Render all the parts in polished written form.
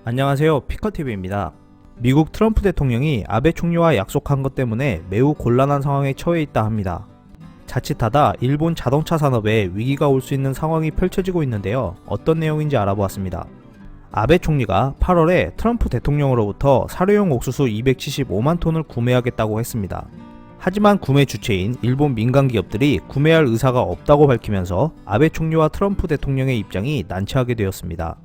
안녕하세요, 피커TV입니다. 미국 트럼프 대통령이 아베 총리와 약속한 것 때문에 매우 곤란한 상황에 처해 있다 합니다. 자칫하다 일본 자동차 산업에 위기가 올 수 있는 상황이 펼쳐지고 있는데요. 어떤 내용인지 알아보았습니다. 아베 총리가 8월에 트럼프 대통령으로부터 사료용 옥수수 275만 톤을 구매하겠다고 했습니다. 하지만 구매 주체인 일본 민간 기업들이 구매할 의사가 없다고 밝히면서 아베 총리와 트럼프 대통령의 입장이 난처하게 되었습니다.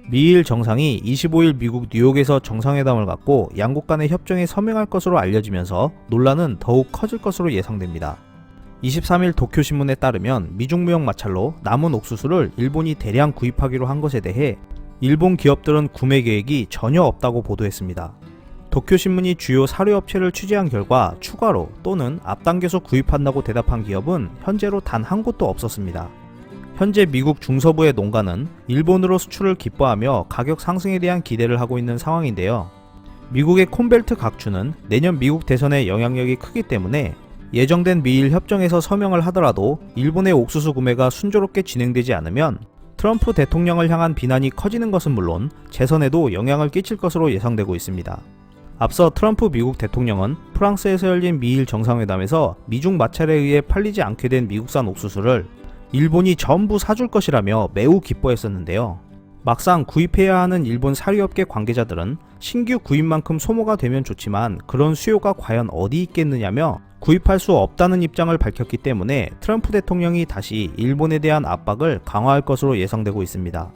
미일 정상이 25일 미국 뉴욕에서 정상회담을 갖고 양국 간의 협정에 서명할 것으로 알려지면서 논란은 더욱 커질 것으로 예상됩니다. 23일 도쿄신문에 따르면 미중 무역 마찰로 남은 옥수수를 일본이 대량 구입하기로 한 것에 대해 일본 기업들은 구매 계획이 전혀 없다고 보도했습니다. 도쿄신문이 주요 사료업체를 취재한 결과 추가로 또는 앞당겨서 구입한다고 대답한 기업은 현재로 단 한 곳도 없었습니다. 현재 미국 중서부의 농가는 일본으로 수출을 기뻐하며 가격 상승에 대한 기대를 하고 있는 상황인데요. 미국의 콘벨트 각주는 내년 미국 대선에 영향력이 크기 때문에 예정된 미일 협정에서 서명을 하더라도 일본의 옥수수 구매가 순조롭게 진행되지 않으면 트럼프 대통령을 향한 비난이 커지는 것은 물론 재선에도 영향을 끼칠 것으로 예상되고 있습니다. 앞서 트럼프 미국 대통령은 프랑스에서 열린 미일 정상회담에서 미중 마찰에 의해 팔리지 않게 된 미국산 옥수수를 일본이 전부 사줄 것이라며 매우 기뻐했었는데요. 막상 구입해야 하는 일본 사료업계 관계자들은 신규 구입만큼 소모가 되면 좋지만 그런 수요가 과연 어디 있겠느냐며 구입할 수 없다는 입장을 밝혔기 때문에 트럼프 대통령이 다시 일본에 대한 압박을 강화할 것으로 예상되고 있습니다.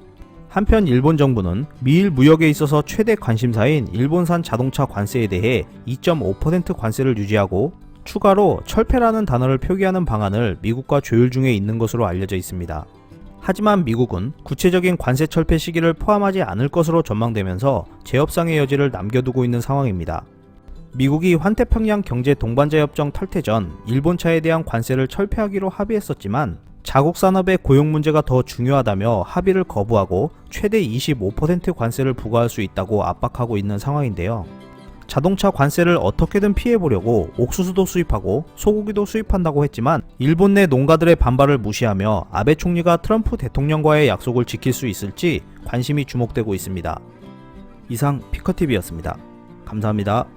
한편 일본 정부는 미일 무역에 있어서 최대 관심사인 일본산 자동차 관세에 대해 2.5% 관세를 유지하고 추가로 철폐라는 단어를 표기하는 방안을 미국과 조율 중에 있는 것으로 알려져 있습니다. 하지만 미국은 구체적인 관세 철폐 시기를 포함하지 않을 것으로 전망되면서 재협상의 여지를 남겨두고 있는 상황입니다. 미국이 환태평양 경제 동반자 협정 탈퇴 전 일본차에 대한 관세를 철폐하기로 합의했었지만 자국 산업의 고용 문제가 더 중요하다며 합의를 거부하고 최대 25% 관세를 부과할 수 있다고 압박하고 있는 상황인데요. 자동차 관세를 어떻게든 피해보려고 옥수수도 수입하고 소고기도 수입한다고 했지만 일본 내 농가들의 반발을 무시하며 아베 총리가 트럼프 대통령과의 약속을 지킬 수 있을지 관심이 주목되고 있습니다. 이상 피커TV였습니다. 감사합니다.